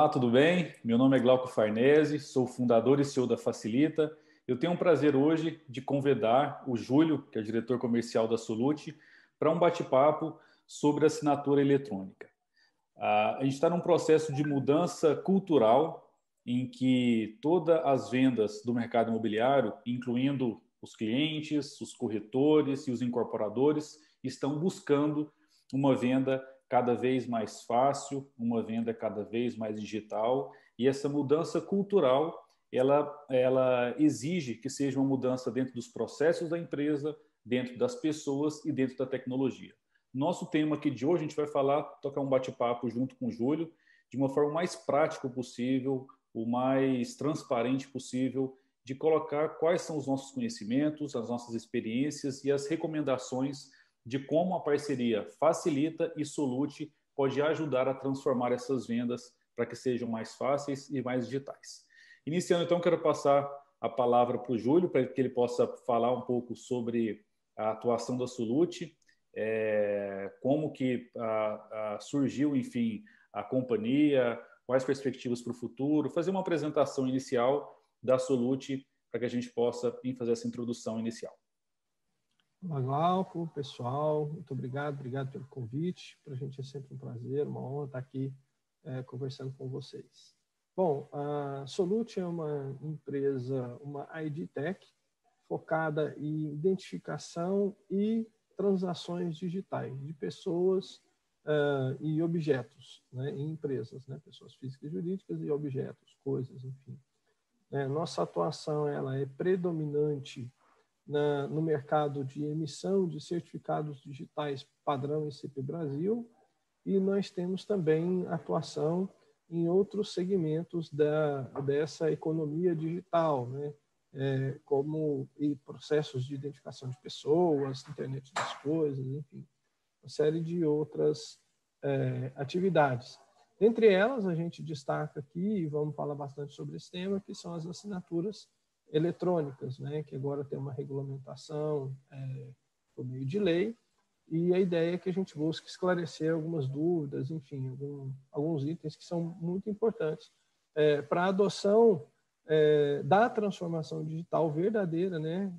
Olá, tudo bem? Meu nome é Glauco Farnese, sou fundador e CEO da Facilita. Eu tenho um prazer hoje de convidar o Júlio, que é diretor comercial da Solute, para um bate-papo sobre assinatura eletrônica. A gente está num processo de mudança cultural em que todas as vendas do mercado imobiliário, incluindo os clientes, os corretores e os incorporadores, estão buscando uma venda cada vez mais fácil, uma venda cada vez mais digital. E essa mudança cultural, ela exige que seja uma mudança dentro dos processos da empresa, dentro das pessoas e dentro da tecnologia. Nosso tema aqui de hoje, a gente vai tocar um bate-papo junto com o Júlio, de uma forma mais prática possível, o mais transparente possível, de colocar quais são os nossos conhecimentos, as nossas experiências e as recomendações de como a parceria Facilita e Solute pode ajudar a transformar essas vendas para que sejam mais fáceis e mais digitais. Iniciando, então, quero passar a palavra para o Júlio, para que ele possa falar um pouco sobre a atuação da Solute, como que surgiu, enfim, a companhia, quais perspectivas para o futuro, fazer uma apresentação inicial da Solute para que a gente possa fazer essa introdução inicial. Olá, Glauco, pessoal, muito obrigado pelo convite. Para a gente é sempre um prazer, uma honra estar aqui conversando com vocês. Bom, a Solute é uma empresa, uma ID Tech, focada em identificação e transações digitais de pessoas e objetos, né, em empresas, né, pessoas físicas e jurídicas e objetos, coisas, enfim. Nossa atuação ela é predominante no mercado de emissão de certificados digitais padrão ICP Brasil, e nós temos também atuação em outros segmentos dessa economia digital, né? Como processos de identificação de pessoas, internet das coisas, enfim, uma série de outras atividades. Entre elas, a gente destaca aqui, e vamos falar bastante sobre esse tema, que são as assinaturas eletrônicas, né, que agora tem uma regulamentação por meio de lei, e a ideia é que a gente busque esclarecer algumas dúvidas, enfim, alguns itens que são muito importantes para a adoção da transformação digital verdadeira, né,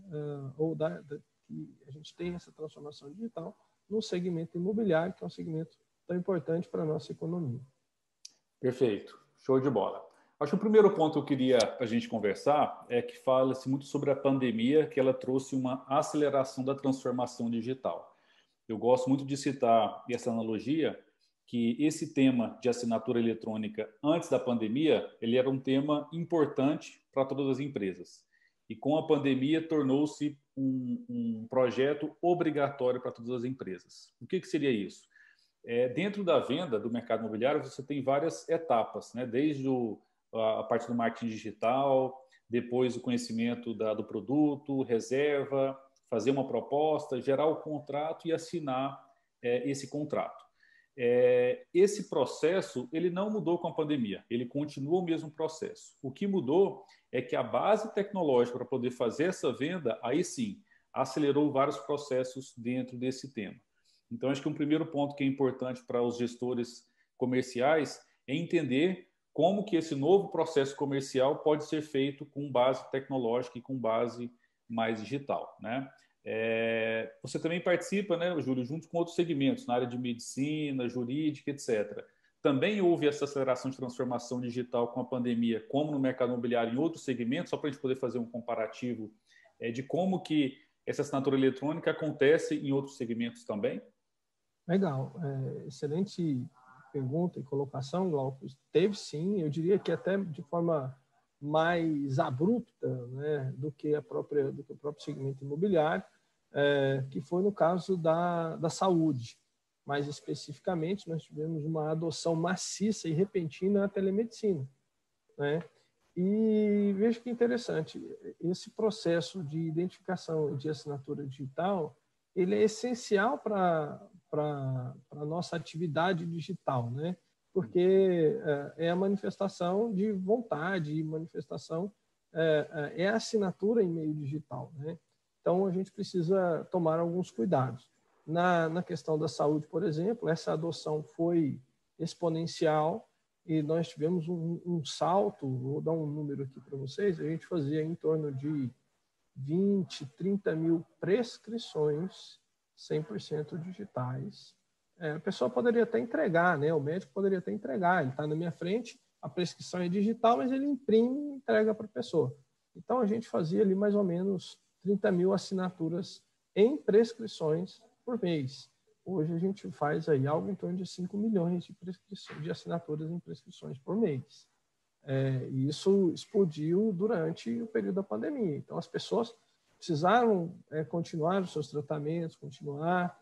que a gente tem essa transformação digital no segmento imobiliário, que é um segmento tão importante para a nossa economia. Perfeito, show de bola. Acho que o primeiro ponto que eu queria a gente conversar é que fala-se muito sobre a pandemia, que ela trouxe uma aceleração da transformação digital. Eu gosto muito de citar essa analogia, que esse tema de assinatura eletrônica antes da pandemia, ele era um tema importante para todas as empresas. E com a pandemia tornou-se um projeto obrigatório para todas as empresas. O que seria isso? Dentro da venda do mercado imobiliário, você tem várias etapas, né? Desde a parte do marketing digital, depois o conhecimento do produto, reserva, fazer uma proposta, gerar o contrato e assinar esse contrato. Esse processo ele não mudou com a pandemia, ele continua o mesmo processo. O que mudou é que a base tecnológica para poder fazer essa venda, aí sim, acelerou vários processos dentro desse tema. Então, acho que um primeiro ponto que é importante para os gestores comerciais é entender como que esse novo processo comercial pode ser feito com base tecnológica e com base mais digital, né? Você também participa, né, Júlio, junto com outros segmentos, na área de medicina, jurídica, etc. Também houve essa aceleração de transformação digital com a pandemia, como no mercado imobiliário, em outros segmentos, só para a gente poder fazer um comparativo de como que essa assinatura eletrônica acontece em outros segmentos também? Legal, excelente pergunta e colocação, Glauco. Teve sim, eu diria que até de forma mais abrupta, né, do que o próprio segmento imobiliário, que foi no caso da saúde. Mais especificamente, nós tivemos uma adoção maciça e repentina à telemedicina, né? E veja que interessante, esse processo de identificação de assinatura digital, ele é essencial para a nossa atividade digital, né? Porque é a manifestação de vontade, manifestação, é a assinatura em meio digital, né? Então, a gente precisa tomar alguns cuidados. Na questão da saúde, por exemplo, essa adoção foi exponencial e nós tivemos um salto, vou dar um número aqui para vocês, a gente fazia em torno de 20, 30 mil prescrições 100% digitais. A pessoa poderia até entregar, né? O médico poderia até entregar, ele está na minha frente, a prescrição é digital, mas ele imprime e entrega para a pessoa. Então, a gente fazia ali mais ou menos 30 mil assinaturas em prescrições por mês. Hoje, a gente faz aí algo em torno de 5 milhões de assinaturas em prescrições por mês. E isso explodiu durante o período da pandemia. Então, as pessoas precisaram continuar os seus tratamentos, continuar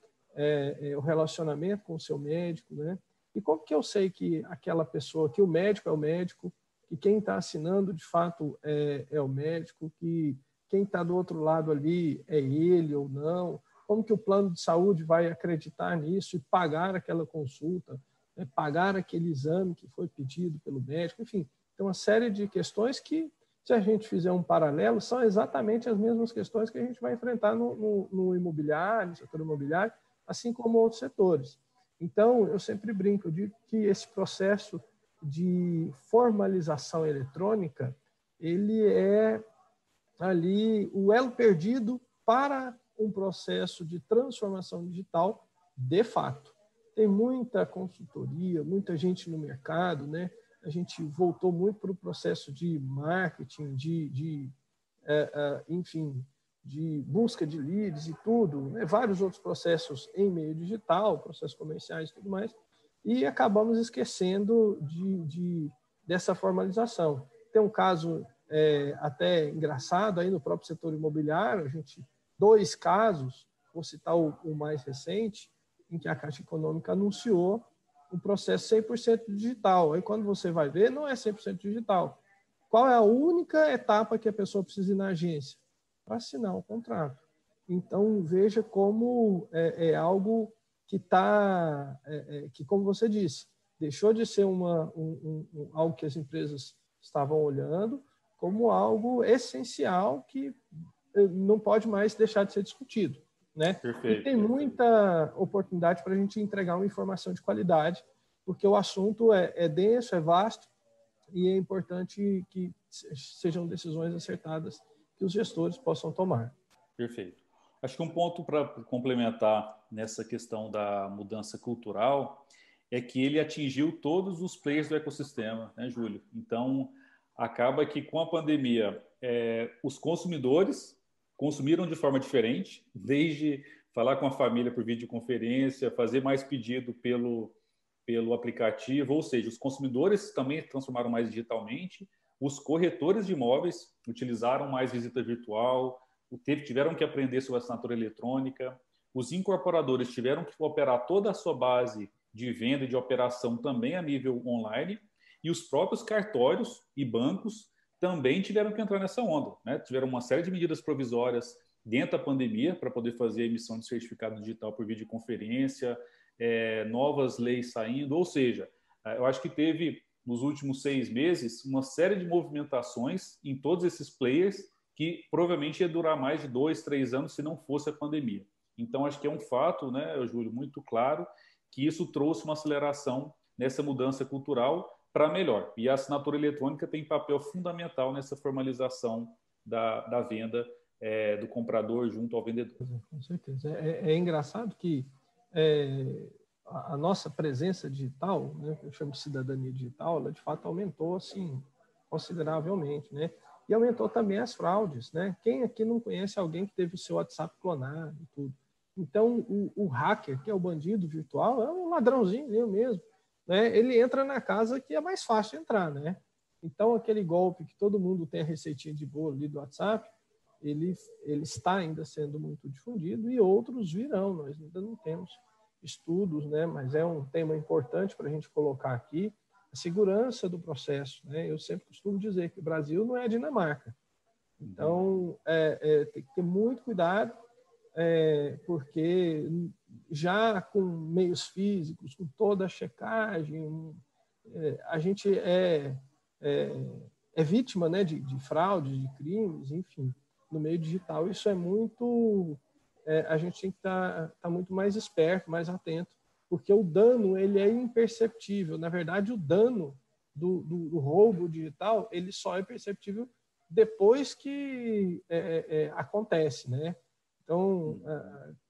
o relacionamento com o seu médico, né? E como que eu sei que aquela pessoa, que o médico é o médico, que quem está assinando, de fato, é o médico, que quem está do outro lado ali é ele ou não? Como que o plano de saúde vai acreditar nisso e pagar aquela consulta, pagar aquele exame que foi pedido pelo médico? Enfim, tem uma série de questões que, se a gente fizer um paralelo, são exatamente as mesmas questões que a gente vai enfrentar no imobiliário, no setor imobiliário, assim como outros setores. Então, eu sempre brinco de que esse processo de formalização eletrônica, ele é ali o elo perdido para um processo de transformação digital de fato. Tem muita consultoria, muita gente no mercado, né? A gente voltou muito para o processo de marketing, enfim, de busca de leads e tudo, né? Vários outros processos em meio digital, processos comerciais e tudo mais, e acabamos esquecendo dessa formalização. Tem um caso até engraçado aí no próprio setor imobiliário, a gente, 2 casos, vou citar o mais recente, em que a Caixa Econômica anunciou um processo 100% digital. Aí quando você vai ver, não é 100% digital. Qual é a única etapa que a pessoa precisa ir na agência? Para assinar o contrato. Então, veja como é algo que está, que, como você disse, deixou de ser algo que as empresas estavam olhando como algo essencial que não pode mais deixar de ser discutido, né? Perfeito, e tem muita oportunidade para a gente entregar uma informação de qualidade, porque o assunto é denso, é vasto, e é importante que sejam decisões acertadas que os gestores possam tomar. Perfeito. Acho que um ponto para complementar nessa questão da mudança cultural é que ele atingiu todos os players do ecossistema, né, Júlio? Então, acaba que com a pandemia, os consumidores consumiram de forma diferente, desde falar com a família por videoconferência, fazer mais pedido pelo aplicativo, ou seja, os consumidores também transformaram mais digitalmente, os corretores de imóveis utilizaram mais visita virtual, tiveram que aprender sobre assinatura eletrônica, os incorporadores tiveram que operar toda a sua base de venda e de operação também a nível online, e os próprios cartórios e bancos também tiveram que entrar nessa onda, né? Tiveram uma série de medidas provisórias dentro da pandemia para poder fazer a emissão de certificado digital por videoconferência, novas leis saindo, ou seja, eu acho que teve nos últimos 6 meses uma série de movimentações em todos esses players que provavelmente ia durar mais de 2, 3 anos se não fosse a pandemia. Então, acho que é um fato, né, Júlio, muito claro, que isso trouxe uma aceleração nessa mudança cultural para melhor. E a assinatura eletrônica tem papel fundamental nessa formalização da venda do comprador junto ao vendedor. Com certeza. É engraçado que a nossa presença digital, né, que eu chamo de cidadania digital, ela de fato aumentou assim consideravelmente, né? E aumentou também as fraudes, né? Quem aqui não conhece alguém que teve o seu WhatsApp clonado e tudo? Então, o hacker, que é o bandido virtual, é um ladrãozinho mesmo, né? Ele entra na casa que é mais fácil entrar, né? Então, aquele golpe que todo mundo tem a receitinha de bolo ali do WhatsApp, ele está ainda sendo muito difundido e outros virão. Nós ainda não temos estudos, né? Mas é um tema importante para a gente colocar aqui, a segurança do processo, né? Eu sempre costumo dizer que o Brasil não é a Dinamarca. Então, tem que ter muito cuidado, porque já com meios físicos, com toda a checagem, a gente é vítima, né, de fraudes, de crimes, enfim. No meio digital, isso é muito... a gente tem que estar muito mais esperto, mais atento, porque o dano ele é imperceptível. Na verdade, o dano do roubo digital, ele só é perceptível depois que acontece, né? Então,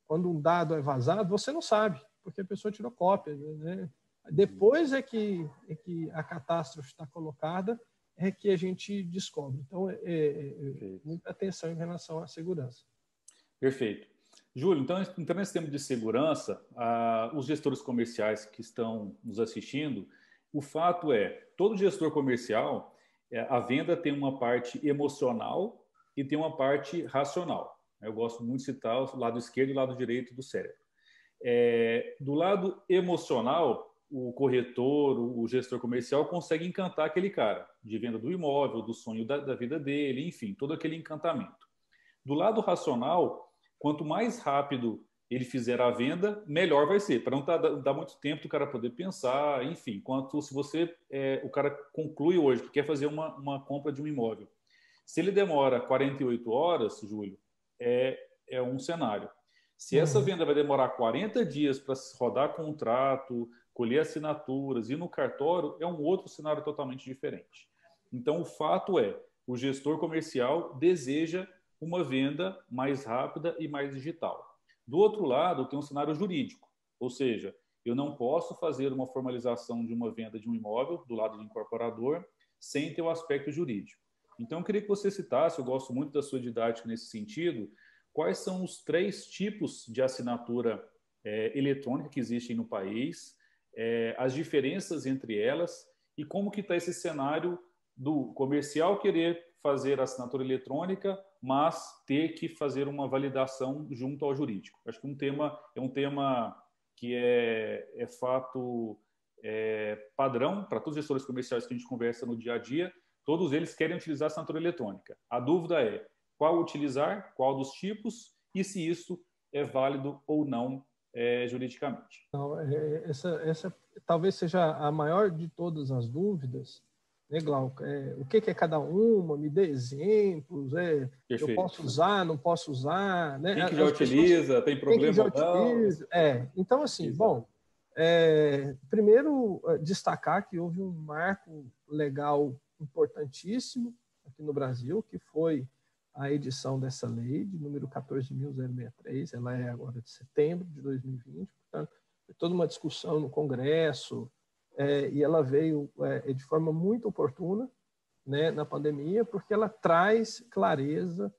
quando um dado é vazado, você não sabe, porque a pessoa tirou cópia, né? Depois é que a catástrofe está colocada, é que a gente descobre. Então, muita atenção em relação à segurança. Perfeito. Júlio, então nesse tema de segurança, os gestores comerciais que estão nos assistindo, o fato é, todo gestor comercial, a venda tem uma parte emocional e tem uma parte racional. Eu gosto muito de citar o lado esquerdo e o lado direito do cérebro. Do lado emocional, o corretor, o gestor comercial consegue encantar aquele cara de venda do imóvel, do sonho da vida dele, enfim, todo aquele encantamento. Do lado racional, quanto mais rápido ele fizer a venda, melhor vai ser, para não dar muito tempo do cara poder pensar, enfim, quanto se o cara conclui hoje que quer fazer uma compra de um imóvel. Se ele demora 48 horas, Júlio, é um cenário. Se essa venda vai demorar 40 dias para rodar contrato, colher assinaturas e ir no cartório, é um outro cenário totalmente diferente. Então, o fato é, o gestor comercial deseja uma venda mais rápida e mais digital. Do outro lado, tem um cenário jurídico, ou seja, eu não posso fazer uma formalização de uma venda de um imóvel do lado do incorporador sem ter o aspecto jurídico. Então, eu queria que você citasse, eu gosto muito da sua didática nesse sentido, quais são os 3 tipos de assinatura eletrônica que existem no país, as diferenças entre elas e como que está esse cenário do comercial querer fazer a assinatura eletrônica, mas ter que fazer uma validação junto ao jurídico. Acho que é um tema que é fato padrão para todos os gestores comerciais que a gente conversa no dia a dia. Todos eles querem utilizar a assinatura eletrônica. A dúvida é qual utilizar, qual dos tipos e se isso é válido ou não juridicamente. Então, essa talvez seja a maior de todas as dúvidas, né, Glauco? O que é cada uma? Me dê exemplos. Eu posso usar, não posso usar? Né? Quem que já utiliza, tem problema ou não? Então, assim, bom, primeiro destacar que houve um marco legal importantíssimo aqui no Brasil, que foi a edição dessa lei, de número 14.063, ela é agora de setembro de 2020, portanto, foi toda uma discussão no Congresso, e ela veio de forma muito oportuna, né, na pandemia, porque ela traz clareza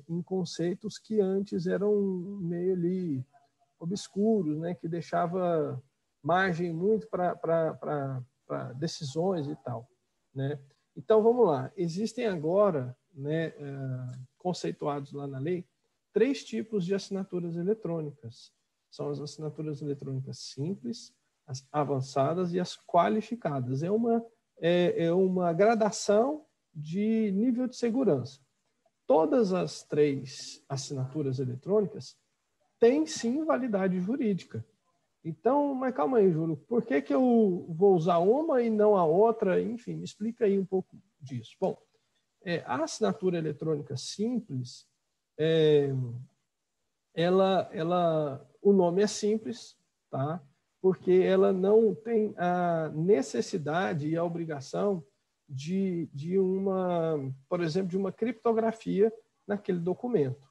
em conceitos que antes eram meio ali obscuros, né, que deixava margem muito para decisões e tal, né? Então, vamos lá. Existem agora, né, conceituados lá na lei, 3 tipos de assinaturas eletrônicas. São as assinaturas eletrônicas simples, as avançadas e as qualificadas. É uma gradação de nível de segurança. Todas as 3 assinaturas eletrônicas têm, sim, validade jurídica. Então, mas calma aí, Júlio, por que eu vou usar uma e não a outra? Enfim, me explica aí um pouco disso. Bom, a assinatura eletrônica simples, o nome é simples, tá? Porque ela não tem a necessidade e a obrigação de por exemplo, de uma criptografia naquele documento.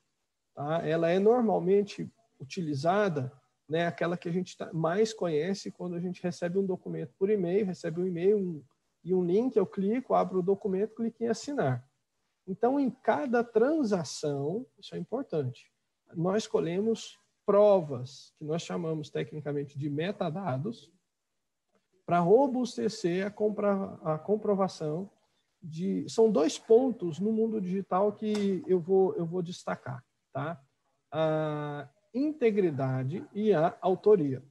Tá? Ela é normalmente utilizada, né, aquela que a gente mais conhece quando a gente recebe um documento por e-mail, recebe um e-mail e um link, eu clico, abro o documento, clico em assinar. Então, em cada transação, isso é importante, nós escolhemos provas, que nós chamamos tecnicamente de metadados, para robustecer a comprovação de... São 2 pontos no mundo digital que eu vou destacar, tá? A integridade e a autoria.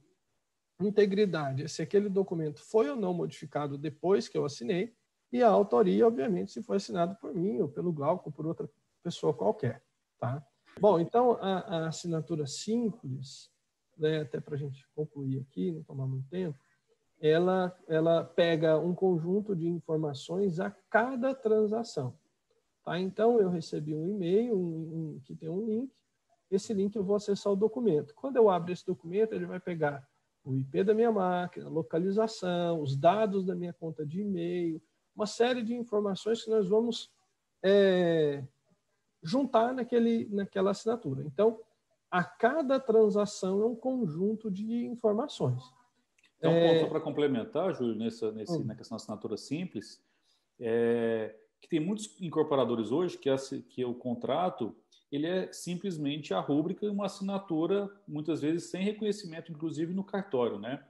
Integridade é se aquele documento foi ou não modificado depois que eu assinei, e a autoria, obviamente, se foi assinado por mim, ou pelo Glauco, ou por outra pessoa qualquer. Tá? Bom, então, a assinatura simples, né, até para a gente concluir aqui, não tomar muito tempo, ela pega um conjunto de informações a cada transação. Tá? Então, eu recebi um e-mail que tem um link. Esse link eu vou acessar o documento. Quando eu abro esse documento, ele vai pegar o IP da minha máquina, a localização, os dados da minha conta de e-mail, uma série de informações que nós vamos juntar naquela assinatura. Então, a cada transação é um conjunto de informações. Então, um ponto só para complementar, Júlio, na questão da assinatura simples, que tem muitos incorporadores hoje que o contrato ele é simplesmente a rúbrica e uma assinatura, muitas vezes sem reconhecimento, inclusive no cartório, né?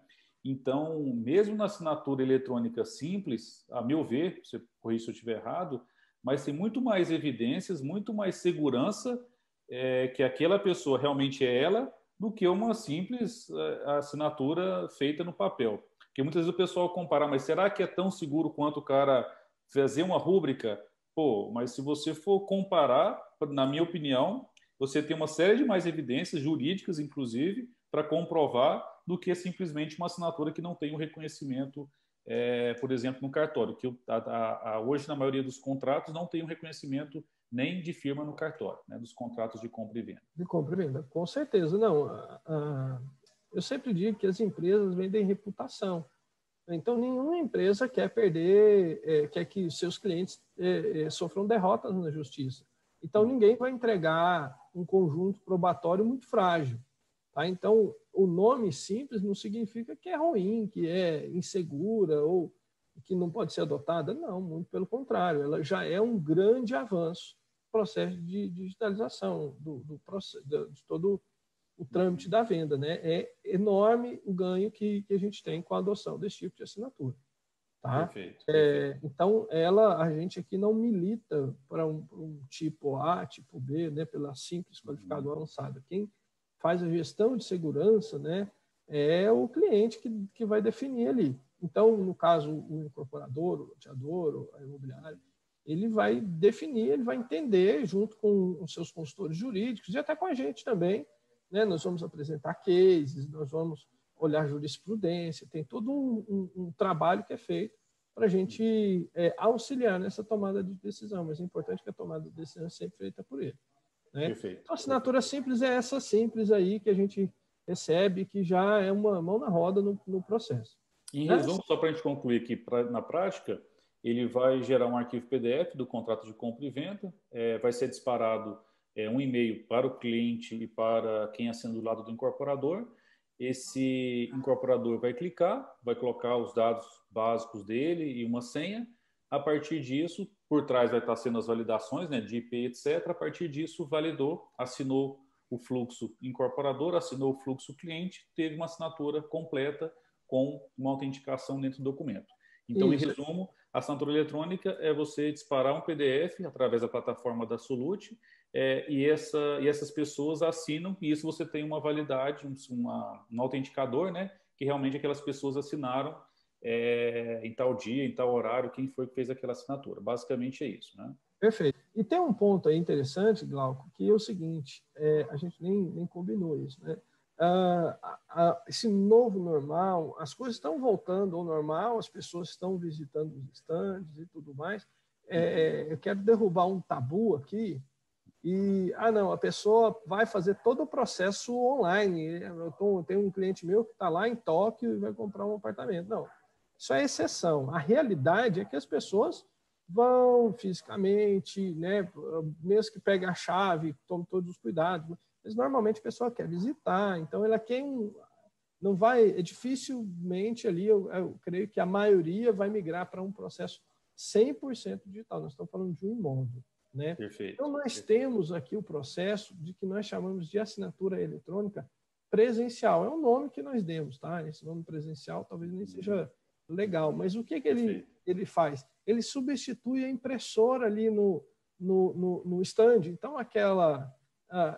Então, mesmo na assinatura eletrônica simples, a meu ver, você corrija se eu estiver errado, mas tem muito mais evidências, muito mais segurança que aquela pessoa realmente é ela, do que uma simples assinatura feita no papel. Porque muitas vezes o pessoal compara, mas será que é tão seguro quanto o cara fazer uma rúbrica? Pô, mas se você for comparar, na minha opinião, você tem uma série de mais evidências jurídicas, inclusive, para comprovar do que simplesmente uma assinatura que não tem um reconhecimento, por exemplo, no cartório, que hoje, na maioria dos contratos, não tem um reconhecimento nem de firma no cartório, né, dos contratos de compra e venda. De compra e venda, com certeza. Não, eu sempre digo que as empresas vendem reputação. Então, nenhuma empresa quer perder, quer que seus clientes sofram derrotas na justiça. Então, ninguém vai entregar um conjunto probatório muito frágil. Tá? Então, o nome simples não significa que é ruim, que é insegura ou que não pode ser adotada. Não, muito pelo contrário. Ela já é um grande avanço no processo de digitalização de todo o trâmite da venda, né? É enorme o ganho que a gente tem com a adoção desse tipo de assinatura. Tá? Perfeito. Então, a gente aqui não milita para um tipo A, tipo B, né? Pela simples, qualificado, avançado. Quem faz a gestão de segurança, né? É o cliente que vai definir ali. Então, no caso, o incorporador, o loteador, a imobiliária, ele vai definir, ele vai entender, junto com os seus consultores jurídicos e até com a gente também, né? Nós vamos apresentar cases, nós vamos olhar jurisprudência, tem todo um trabalho que é feito para a gente auxiliar nessa tomada de decisão, mas é importante que a tomada de decisão seja sempre feita por ele. Né? Perfeito. Então, a assinatura simples é essa simples aí que a gente recebe, que já é uma mão na roda no processo. Em resumo, só para a gente concluir aqui, na prática, ele vai gerar um arquivo PDF do contrato de compra e venda, vai ser disparado um e-mail para o cliente e para quem assina do lado do incorporador. Esse incorporador vai clicar, vai colocar os dados básicos dele e uma senha. A partir disso, por trás vai estar sendo as validações, né, de IP, etc. A partir disso, validou, assinou o fluxo incorporador, assinou o fluxo cliente, teve uma assinatura completa com uma autenticação dentro do documento. Então, Em resumo, a assinatura eletrônica é você disparar um PDF através da plataforma da Solute e essas pessoas assinam, e isso você tem uma validade, um autenticador, né, que realmente aquelas pessoas assinaram em tal dia, em tal horário, quem foi que fez aquela assinatura. Basicamente é isso, né? Perfeito. E tem um ponto aí interessante, Glauco, que é o seguinte, a gente nem combinou isso, né? Esse novo normal, as coisas estão voltando ao normal, as pessoas estão visitando os estandes e tudo mais. Eu quero derrubar um tabu aqui e, não, a pessoa vai fazer todo o processo online. Eu tenho um cliente meu que está lá em Tóquio e vai comprar um apartamento. Não, isso é exceção. A realidade é que as pessoas vão fisicamente, né, mesmo que pegue a chave, tome todos os cuidados, mas normalmente a pessoa quer visitar, então ela quer não vai, dificilmente ali, eu creio que a maioria vai migrar para um processo 100% digital. Nós estamos falando de um imóvel, né? Perfeito. Então nós temos aqui o processo de que nós chamamos de assinatura eletrônica presencial. É um nome que nós demos, tá? Esse nome presencial talvez nem seja legal, mas o que ele faz? Ele substitui a impressora ali no stand. Então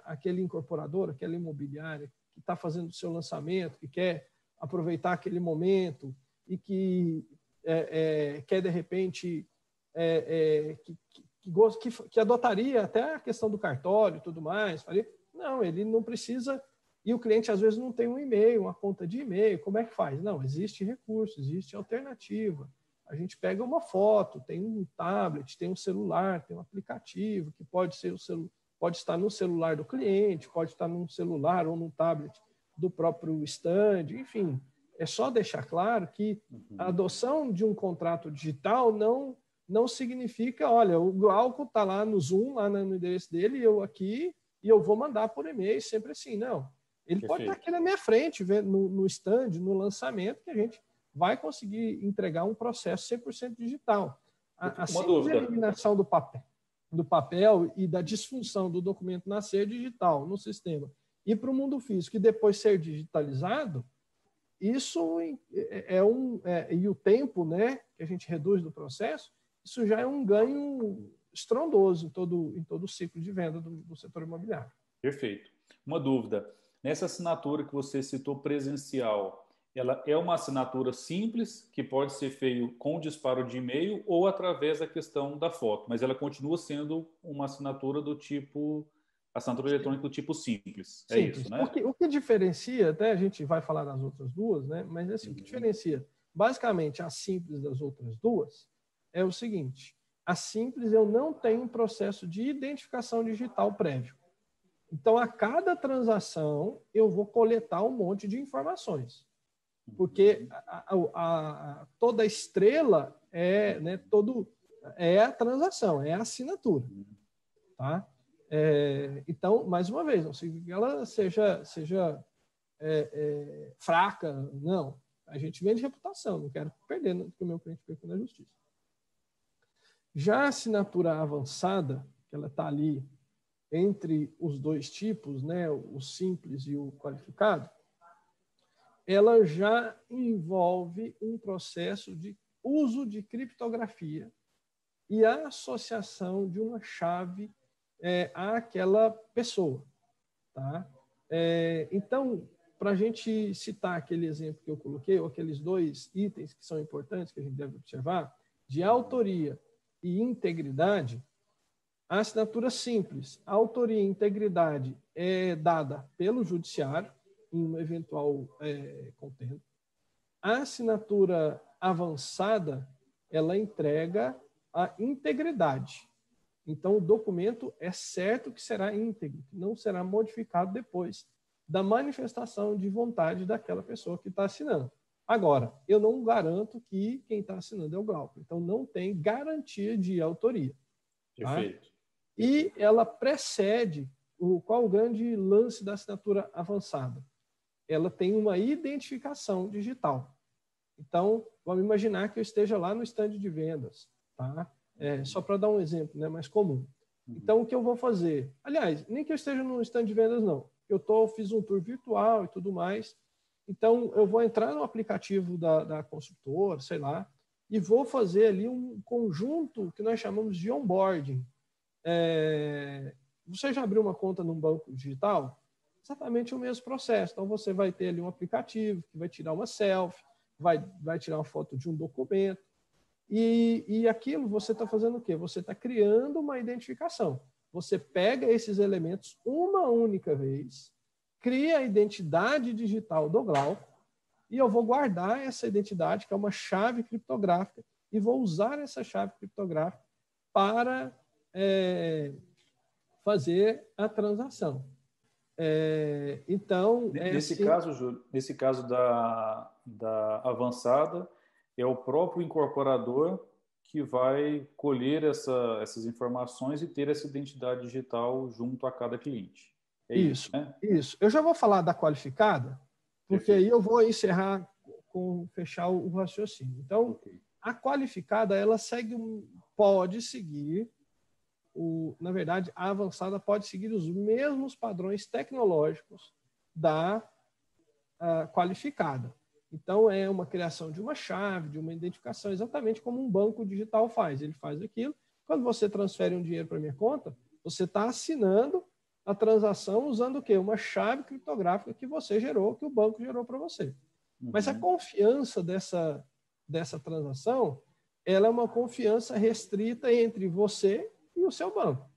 aquele incorporador, aquela imobiliária que está fazendo o seu lançamento, que quer aproveitar aquele momento e que quer, de repente, que adotaria até a questão do cartório e tudo mais, não, ele não precisa, e o cliente às vezes não tem um e-mail, uma conta de e-mail, como é que faz? Não, existe recurso, existe alternativa. A gente pega uma foto, tem um tablet, tem um celular, tem um aplicativo que pode estar no celular do cliente, pode estar num celular ou num tablet do próprio stand, enfim. é só deixar claro que a adoção de um contrato digital não significa, olha, o Glauco está lá no Zoom, lá no endereço dele, e eu aqui, e eu vou mandar por e-mail, sempre assim, não. Ele pode estar aqui na minha frente, no stand, no lançamento, que a gente vai conseguir entregar um processo 100% digital. A simples eliminação do papel e da disfunção do documento nascer digital no sistema e para o mundo físico e depois ser digitalizado, isso e o tempo, né, que a gente reduz do processo, isso já é um ganho estrondoso em todo o ciclo de venda do setor imobiliário. Perfeito. Uma dúvida. Nessa assinatura que você citou presencial, ela é uma assinatura simples, que pode ser feita com disparo de e-mail ou através da questão da foto, mas ela continua sendo uma assinatura do tipo, assinatura eletrônica do tipo simples. É isso, né? O que diferencia, até a gente vai falar das outras duas, né? Mas assim, o que diferencia basicamente a simples das outras duas é o seguinte: a simples eu não tenho um processo de identificação digital prévio. Então, a cada transação, eu vou coletar um monte de informações. Porque toda estrela é a transação, é a assinatura. Tá? Então, mais uma vez, não significa que ela seja fraca, não. A gente vende reputação, não quero perder que o meu cliente perca na justiça. Já a assinatura avançada, que ela está ali entre os dois tipos, né, o simples e o qualificado, ela já envolve um processo de uso de criptografia e a associação de uma chave àquela pessoa. Tá? Então, para a gente citar aquele exemplo que eu coloquei, ou aqueles dois itens que são importantes que a gente deve observar, de autoria e integridade, a assinatura simples, a autoria e integridade é dada pelo judiciário em um eventual contendo. A assinatura avançada, ela entrega a integridade. Então, o documento é certo que será íntegro, que não será modificado depois da manifestação de vontade daquela pessoa que está assinando. Agora, eu não garanto que quem está assinando é o Glauco. Então, não tem garantia de autoria. Tá? Perfeito. E ela precede qual o grande lance da assinatura avançada? Ela tem uma identificação digital. Então, vamos imaginar que eu esteja lá no stand de vendas, tá? Só para dar um exemplo, né, mais comum. Então, o que eu vou fazer? Aliás, nem que eu esteja no stand de vendas, não. Fiz um tour virtual e tudo mais. Então, eu vou entrar no aplicativo da construtora, sei lá, e vou fazer ali um conjunto que nós chamamos de onboarding. Você já abriu uma conta num banco digital? Exatamente o mesmo processo. Então, você vai ter ali um aplicativo que vai tirar uma selfie, vai tirar uma foto de um documento. E aquilo você está fazendo o quê? Você está criando uma identificação. Você pega esses elementos uma única vez, cria a identidade digital do Glauco, e eu vou guardar essa identidade, que é uma chave criptográfica, e vou usar essa chave criptográfica para fazer a transação. Então, nesse caso da avançada, é o próprio incorporador que vai colher essas informações e ter essa identidade digital junto a cada cliente. Isso, né? Isso. Eu já vou falar da qualificada, porque aí eu vou encerrar fechar o raciocínio. Então, a qualificada, ela pode seguir na verdade, a avançada pode seguir os mesmos padrões tecnológicos da qualificada. Então, é uma criação de uma chave, de uma identificação, exatamente como um banco digital faz. Ele faz aquilo. Quando você transfere um dinheiro para a minha conta, você está assinando a transação usando o quê? Uma chave criptográfica que você gerou, que o banco gerou para você. Mas a confiança dessa transação, ela é uma confiança restrita entre você e o seu banco.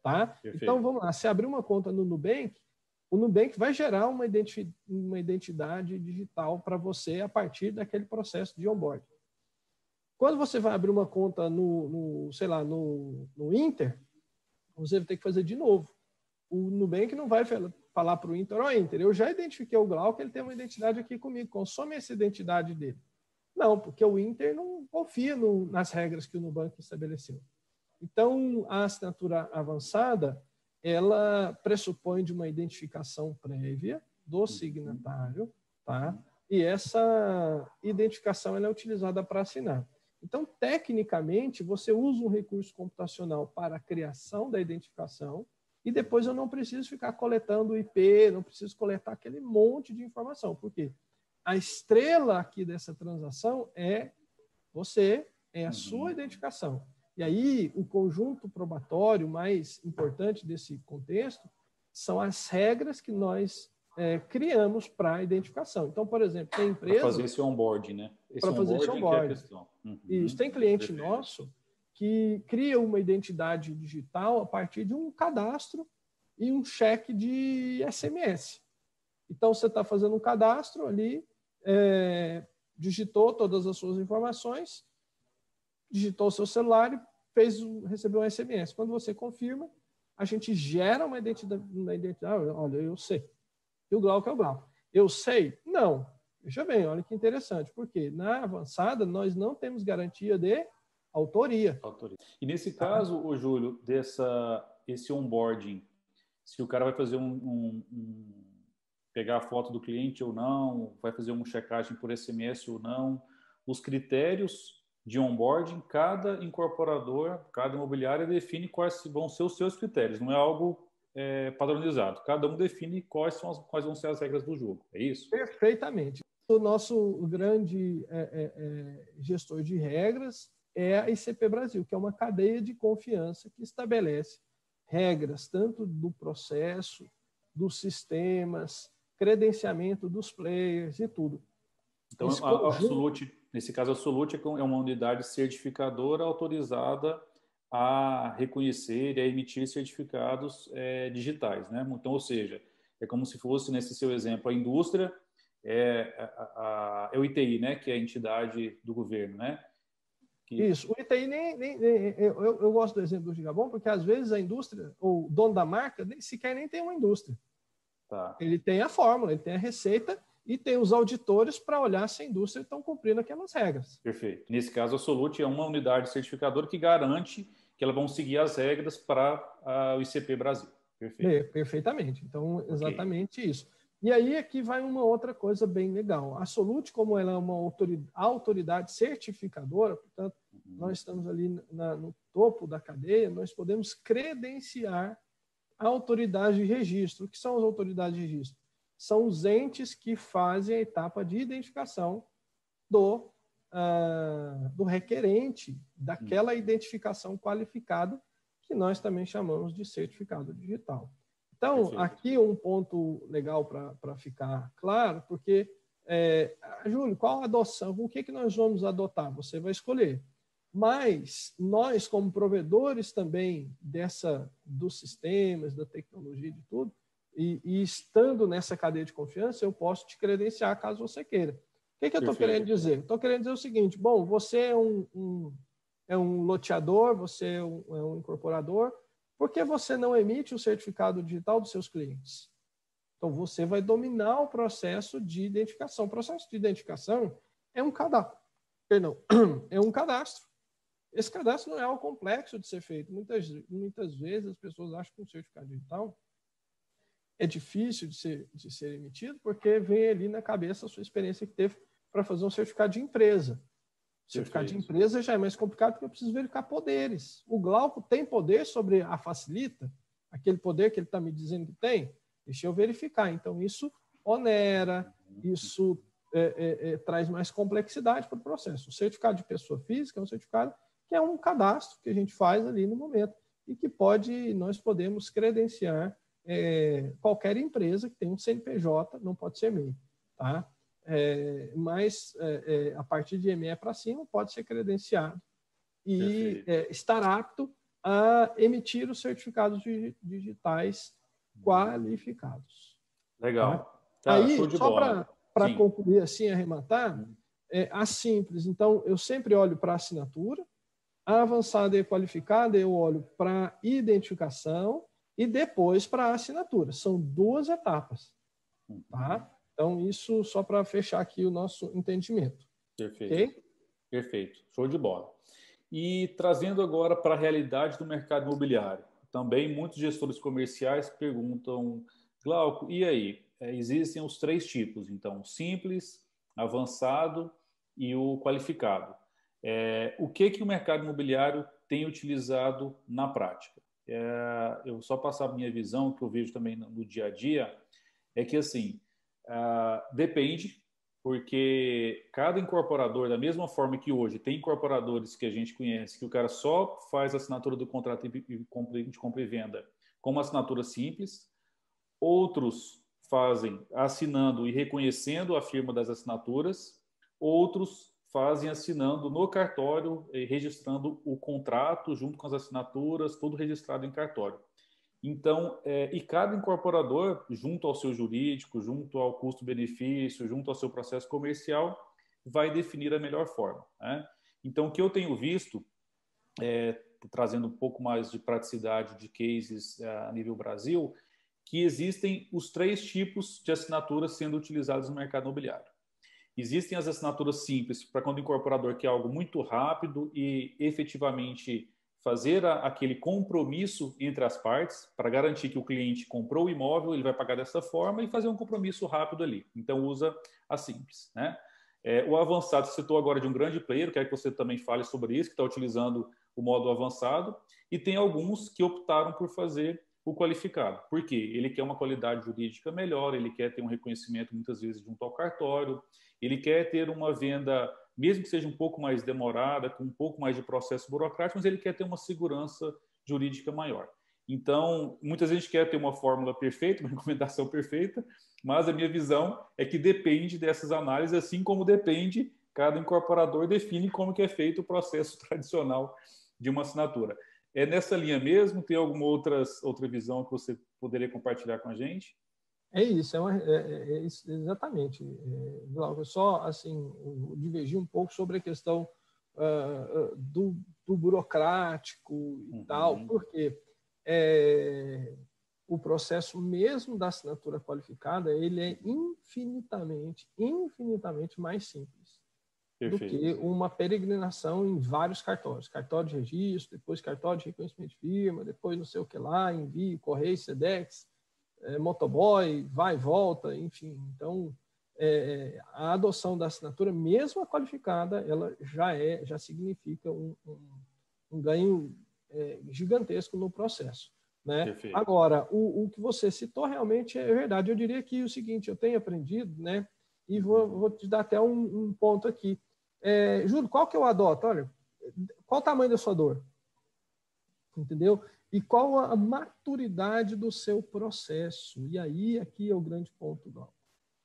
Tá? Então, vamos lá. Se abrir uma conta no Nubank, o Nubank vai gerar uma identidade digital para você a partir daquele processo de onboarding. Quando você vai abrir uma conta no Inter, você vai ter que fazer de novo. O Nubank não vai falar para o Inter, ó, Inter, eu já identifiquei o Glauco, ele tem uma identidade aqui comigo, consome essa identidade dele. Não, porque o Inter não confia nas regras que o Nubank estabeleceu. Então, a assinatura avançada, ela pressupõe de uma identificação prévia do signatário, tá? E essa identificação ela é utilizada para assinar. Então, tecnicamente, você usa um recurso computacional para a criação da identificação e depois eu não preciso ficar coletando o IP, não preciso coletar aquele monte de informação. Por quê? A estrela aqui dessa transação é você, é a sua identificação. E aí, o conjunto probatório mais importante desse contexto são as regras que nós criamos para a identificação. Então, por exemplo, tem empresa... Para fazer esse onboarding, né? Para fazer esse onboarding. Que é a questão. Isso. Tem cliente nosso que cria uma identidade digital a partir de um cadastro e um cheque de SMS. Então, você está fazendo um cadastro ali, digitou todas as suas informações, digitou o seu celular e recebeu um SMS. Quando você confirma, a gente gera uma identidade. Olha, eu sei. E o Glauco é o Glauco. Eu sei? Não. Veja bem, olha que interessante. Porque na avançada, nós não temos garantia de autoria. E nesse caso, o Júlio, esse onboarding, se o cara vai fazer pegar a foto do cliente ou não, vai fazer uma checagem por SMS ou não, os critérios de onboarding, cada incorporador, cada imobiliária define quais vão ser os seus critérios. Não é algo padronizado. Cada um define quais vão ser as regras do jogo. É isso? Perfeitamente. O nosso grande gestor de regras é a ICP Brasil, que é uma cadeia de confiança que estabelece regras tanto do processo, dos sistemas, credenciamento dos players e tudo. Então, nesse caso, a Absolute é uma unidade certificadora autorizada a reconhecer e a emitir certificados digitais, né? Então, ou seja, é como se fosse, nesse seu exemplo, a indústria é o ITI, né? Que é a entidade do governo, né? Isso. O ITI eu gosto do exemplo do Gigabom, porque às vezes a indústria, ou o dono da marca, sequer nem tem uma indústria. Tá. Ele tem a fórmula, ele tem a receita e tem os auditores para olhar se a indústria está cumprindo aquelas regras. Perfeito. Nesse caso, a Absolute é uma unidade certificadora que garante que elas vão seguir as regras para o ICP Brasil. Perfeito. Perfeitamente. Então, exatamente isso. E aí aqui vai uma outra coisa bem legal. A Absolute, como ela é uma autoridade certificadora, portanto, nós estamos ali no topo da cadeia, nós podemos credenciar a autoridade de registro. O que são as autoridades de registro? São os entes que fazem a etapa de identificação do requerente daquela identificação qualificada, que nós também chamamos de certificado digital. Então, perfeito. Aqui um ponto legal para ficar claro, porque, Júlio, qual a adoção? O que nós vamos adotar? Você vai escolher. Mas nós, como provedores também dos sistemas, da tecnologia, de tudo, e estando nessa cadeia de confiança, eu posso te credenciar caso você queira. O que eu estou querendo dizer? Estou querendo dizer o seguinte: bom, você é um loteador, você é um incorporador, por que você não emite o certificado digital dos seus clientes? Então, você vai dominar o processo de identificação. O processo de identificação é um cadastro. Perdão, é um cadastro. Esse cadastro não é algo complexo de ser feito. Muitas vezes as pessoas acham que um certificado digital é difícil de ser emitido porque vem ali na cabeça a sua experiência que teve para fazer um certificado de empresa. O certificado de empresa já é mais complicado porque eu preciso verificar poderes. O Glauco tem poder sobre a Facilita? Aquele poder que ele está me dizendo que tem? Deixa eu verificar. Então, isso onera, isso traz mais complexidade para o processo. O certificado de pessoa física é um certificado que é um cadastro que a gente faz ali no momento e que nós podemos credenciar qualquer empresa que tem um CNPJ, não pode ser MEI, tá? Mas a partir de ME para cima pode ser credenciado e estar apto a emitir os certificados digitais qualificados. Legal. Tá, aí, só para concluir assim, arrematar, a simples, então, eu sempre olho para a assinatura, a avançada e qualificada eu olho para identificação e depois para a assinatura. São 2 etapas. Tá? Então, isso só para fechar aqui o nosso entendimento. Perfeito. Okay? Perfeito. Show de bola. E trazendo agora para a realidade do mercado imobiliário. Também muitos gestores comerciais perguntam, Glauco, e aí? Existem os 3 tipos, então, simples, avançado e o qualificado. O que o mercado imobiliário tem utilizado na prática? Eu só passar a minha visão, que eu vejo também no dia a dia, é que, assim, depende, porque cada incorporador, da mesma forma que hoje tem incorporadores que a gente conhece, que o cara só faz a assinatura do contrato de compra e venda com uma assinatura simples, outros fazem assinando e reconhecendo a firma das assinaturas, outros fazem assinando no cartório e registrando o contrato junto com as assinaturas, tudo registrado em cartório. Então, e cada incorporador, junto ao seu jurídico, junto ao custo-benefício, junto ao seu processo comercial, vai definir a melhor forma, né? Então, o que eu tenho visto, trazendo um pouco mais de praticidade de cases a nível Brasil, que existem os 3 tipos de assinaturas sendo utilizados no mercado imobiliário. Existem as assinaturas simples, para quando o incorporador quer algo muito rápido e efetivamente fazer aquele compromisso entre as partes para garantir que o cliente comprou o imóvel, ele vai pagar dessa forma e fazer um compromisso rápido ali. Então, usa a simples, né? O avançado, você citou agora de um grande player, quero que você também fale sobre isso, que está utilizando o modo avançado, e tem alguns que optaram por fazer o qualificado. Por quê? Ele quer uma qualidade jurídica melhor, ele quer ter um reconhecimento muitas vezes junto ao cartório, ele quer ter uma venda, mesmo que seja um pouco mais demorada, com um pouco mais de processo burocrático, mas ele quer ter uma segurança jurídica maior. Então, muitas vezes a gente quer ter uma fórmula perfeita, uma recomendação perfeita, mas a minha visão é que depende dessas análises, assim como depende, cada incorporador define como que é feito o processo tradicional de uma assinatura. É nessa linha mesmo? Tem alguma outra visão que você poderia compartilhar com a gente? É isso, isso exatamente. Glauco, só assim, divergir um pouco sobre a questão do burocrático e tal, porque o processo mesmo da assinatura qualificada, ele é infinitamente mais simples do que uma peregrinação em vários cartórios. Cartório de registro, depois cartório de reconhecimento de firma, depois não sei o que lá, envio, correio, SEDEX, motoboy, vai e volta, enfim. Então, a adoção da assinatura, mesmo a qualificada, ela já significa um ganho gigantesco no processo, né? Agora, o que você citou realmente é verdade. Eu diria que o seguinte, eu tenho aprendido, né? E vou te dar até um ponto aqui. Júlio, qual que eu adoto? Olha, qual o tamanho da sua dor? Entendeu? E qual a maturidade do seu processo? E aí, aqui é o grande ponto, não.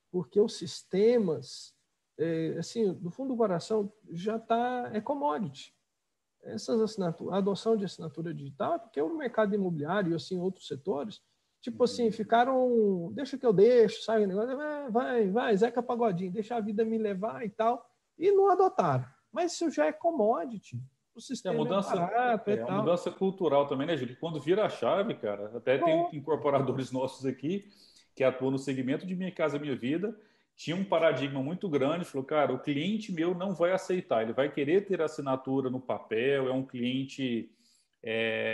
Porque os sistemas, assim, do fundo do coração, já é commodity. Essas assinaturas, a adoção de assinatura digital é porque o mercado imobiliário e assim, outros setores, tipo assim, ficaram, deixa que eu deixo, sabe o negócio? Vai, Zeca Pagodinho, deixa a vida me levar e tal, e não adotaram. Mas isso já é commodity. O sistema barato e tal. A mudança cultural também, né, Júlio? Quando vira a chave, cara, até tem incorporadores nossos aqui que atuam no segmento de Minha Casa Minha Vida, tinha um paradigma muito grande, falou, cara, o cliente meu não vai aceitar, ele vai querer ter assinatura no papel, é um cliente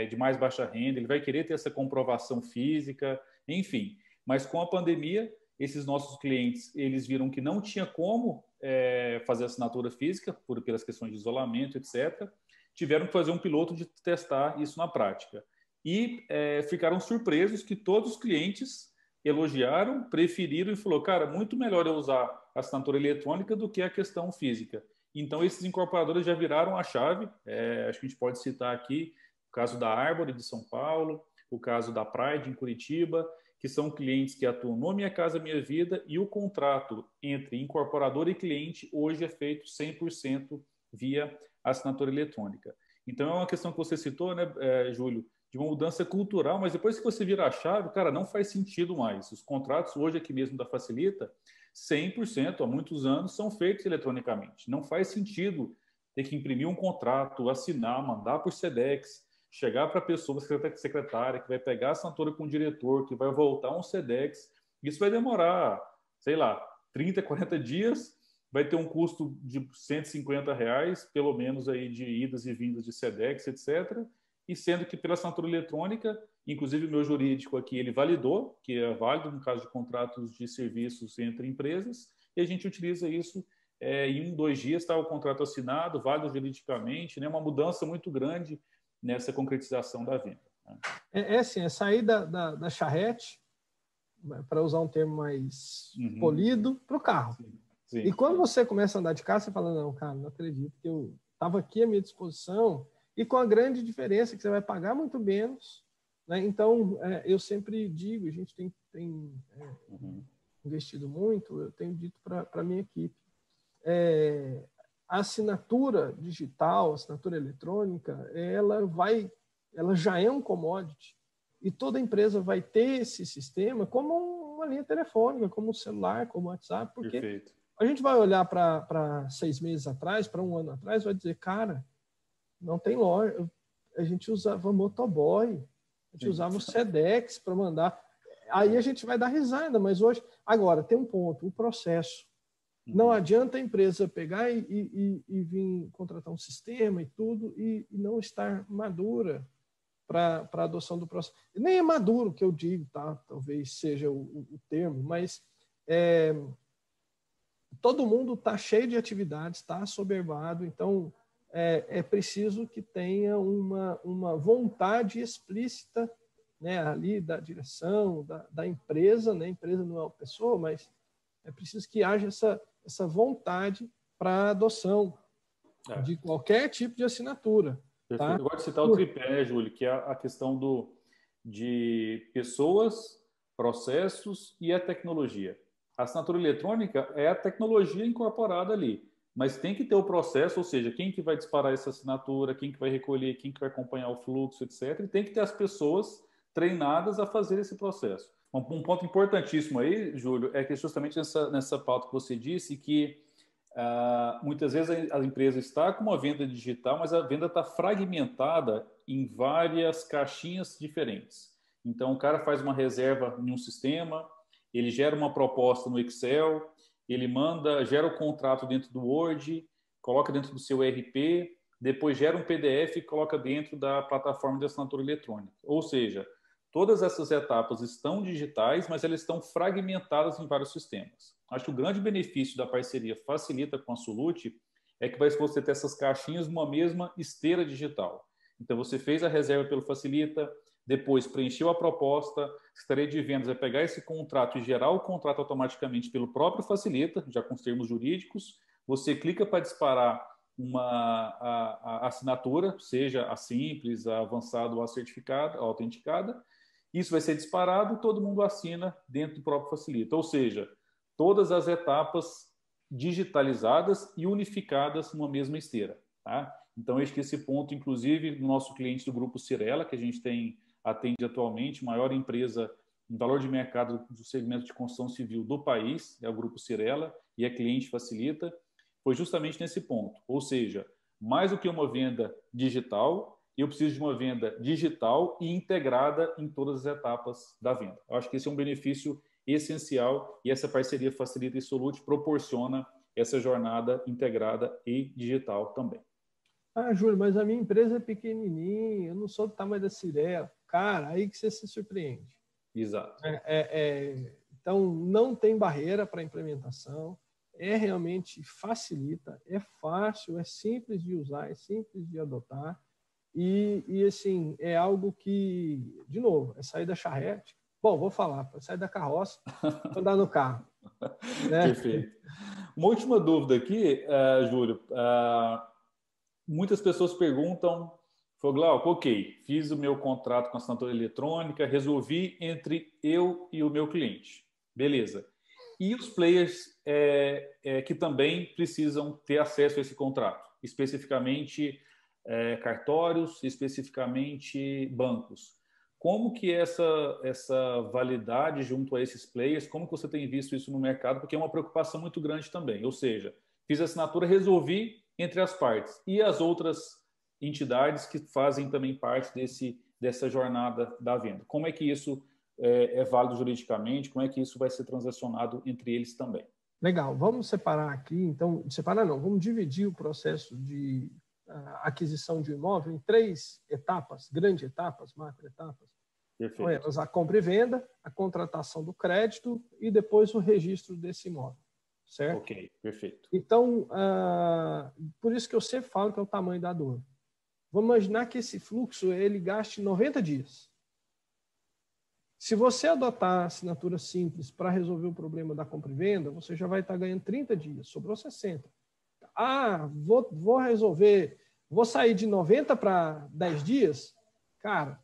de mais baixa renda, ele vai querer ter essa comprovação física, enfim. Mas com a pandemia, esses nossos clientes, eles viram que não tinha como fazer assinatura física, pelas questões de isolamento, etc., tiveram que fazer um piloto de testar isso na prática. E ficaram surpresos que todos os clientes elogiaram, preferiram e falou, cara, muito melhor eu usar a assinatura eletrônica do que a questão física. Então, esses incorporadores já viraram a chave. Acho que a gente pode citar aqui o caso da Árvore de São Paulo, o caso da Pride em Curitiba, que são clientes que atuam no Minha Casa Minha Vida, e o contrato entre incorporador e cliente hoje é feito 100% via assinatura eletrônica. Então, é uma questão que você citou, né, Júlio, de uma mudança cultural, mas depois que você vira a chave, cara, não faz sentido mais. Os contratos hoje aqui mesmo da Facilita, 100%, há muitos anos, são feitos eletronicamente. Não faz sentido ter que imprimir um contrato, assinar, mandar por SEDEX, chegar para a pessoa, secretária, que vai pegar a assinatura com o diretor, que vai voltar um SEDEX. Isso vai demorar, sei lá, 30, 40 dias, vai ter um custo de R$ 150, pelo menos aí de idas e vindas de SEDEX, etc. E sendo que pela assinatura eletrônica, inclusive o meu jurídico aqui, ele validou, que é válido no caso de contratos de serviços entre empresas, e a gente utiliza isso em 1, 2 dias, está o contrato assinado, válido juridicamente, né? Uma mudança muito grande nessa concretização da venda. Né? É assim, é sair da charrete, para usar um termo mais polido, para o carro. Sim, sim. E quando você começa a andar de carro, você fala, não, cara, não acredito que eu estava aqui à minha disposição, e com a grande diferença que você vai pagar muito menos, né? Então, eu sempre digo, a gente tem investido muito, eu tenho dito para a minha equipe, a assinatura digital, a assinatura eletrônica, ela já é um commodity, e toda empresa vai ter esse sistema como uma linha telefônica, como um celular, como um WhatsApp, porque Perfeito. A gente vai olhar para 6 meses atrás, para 1 ano atrás, vai dizer, cara, não tem loja. A gente usava motoboy, a gente usava o SEDEX para mandar. Aí a gente vai dar risada, mas hoje... Agora, tem um ponto, o processo. Não adianta a empresa pegar e vir contratar um sistema e tudo e não estar madura para a adoção do processo. Nem é maduro que eu digo, tá? Talvez seja o termo, mas todo mundo está cheio de atividades, está assoberbado, então é preciso que tenha uma vontade explícita, né, ali da direção, da empresa, né? A empresa não é uma pessoa, mas é preciso que haja essa vontade para a adoção de qualquer tipo de assinatura. Perfeito. Tá? Eu gosto de citar o tripé, Júlio, que é a questão de pessoas, processos e a tecnologia. A assinatura eletrônica é a tecnologia incorporada ali, mas tem que ter o processo, ou seja, quem que vai disparar essa assinatura, quem que vai recolher, quem que vai acompanhar o fluxo, etc. E tem que ter as pessoas treinadas a fazer esse processo. Um ponto importantíssimo aí, Júlio, é que justamente nessa pauta que você disse que muitas vezes a empresa está com uma venda digital, mas a venda está fragmentada em várias caixinhas diferentes. Então, o cara faz uma reserva em um sistema, ele gera uma proposta no Excel, ele gera o contrato dentro do Word, coloca dentro do seu ERP, depois gera um PDF e coloca dentro da plataforma de assinatura eletrônica. Ou seja, todas essas etapas estão digitais, mas elas estão fragmentadas em vários sistemas. Acho que o grande benefício da parceria Facilita com a Solute é que você ter essas caixinhas numa mesma esteira digital. Então, você fez a reserva pelo Facilita, depois preencheu a proposta, estaria de vendas vai pegar esse contrato e gerar o contrato automaticamente pelo próprio Facilita, já com os termos jurídicos. Você clica para disparar a assinatura, seja a simples, a avançada ou a certificada, a autenticada. Isso vai ser disparado, todo mundo assina dentro do próprio Facilita. Ou seja, todas as etapas digitalizadas e unificadas numa mesma esteira. Tá? Então, acho que esse ponto, inclusive, no nosso cliente do Grupo Cirela, que a gente atende atualmente, maior empresa em valor de mercado do segmento de construção civil do país, é o Grupo Cirela, e a cliente Facilita, foi justamente nesse ponto. Ou seja, mais do que uma venda digital, eu preciso de uma venda digital e integrada em todas as etapas da venda. Eu acho que esse é um benefício essencial e essa parceria Facilita e Solute proporciona essa jornada integrada e digital também. Júlio, mas a minha empresa é pequenininha, eu não sou do tamanho da Cirela. Cara, aí que você se surpreende. Exato. Então, não tem barreira para implementação, realmente facilita, é fácil, é simples de usar, é simples de adotar. E assim, é algo que, de novo, é sair da charrete. Bom, vou falar, sair da carroça, andar no carro. Né? Perfeito. Uma última dúvida aqui, Júlio. Muitas pessoas perguntam, Glauco, ok, fiz o meu contrato com assinatura eletrônica, resolvi entre eu e o meu cliente. Beleza. E os players que também precisam ter acesso a esse contrato, especificamente cartórios, especificamente bancos. Como que essa validade junto a esses players, como que você tem visto isso no mercado? Porque é uma preocupação muito grande também. Ou seja, fiz a assinatura, resolvi entre as partes. E as outras entidades que fazem também parte dessa jornada da venda. Como é que isso é válido juridicamente? Como é que isso vai ser transacionado entre eles também? Legal, vamos separar aqui, então, separar não, vamos dividir o processo de aquisição de imóvel em 3 etapas, grandes etapas, macro etapas. Então, elas, a compra e venda, a contratação do crédito e depois o registro desse imóvel, certo? Ok, perfeito. Então, por isso que eu sempre falo que é o tamanho da dor. Vamos imaginar que esse fluxo ele gaste 90 dias. Se você adotar a assinatura simples para resolver o problema da compra e venda, você já vai estar ganhando 30 dias, sobrou 60. Vou resolver, vou sair de 90 para 10 dias? Cara,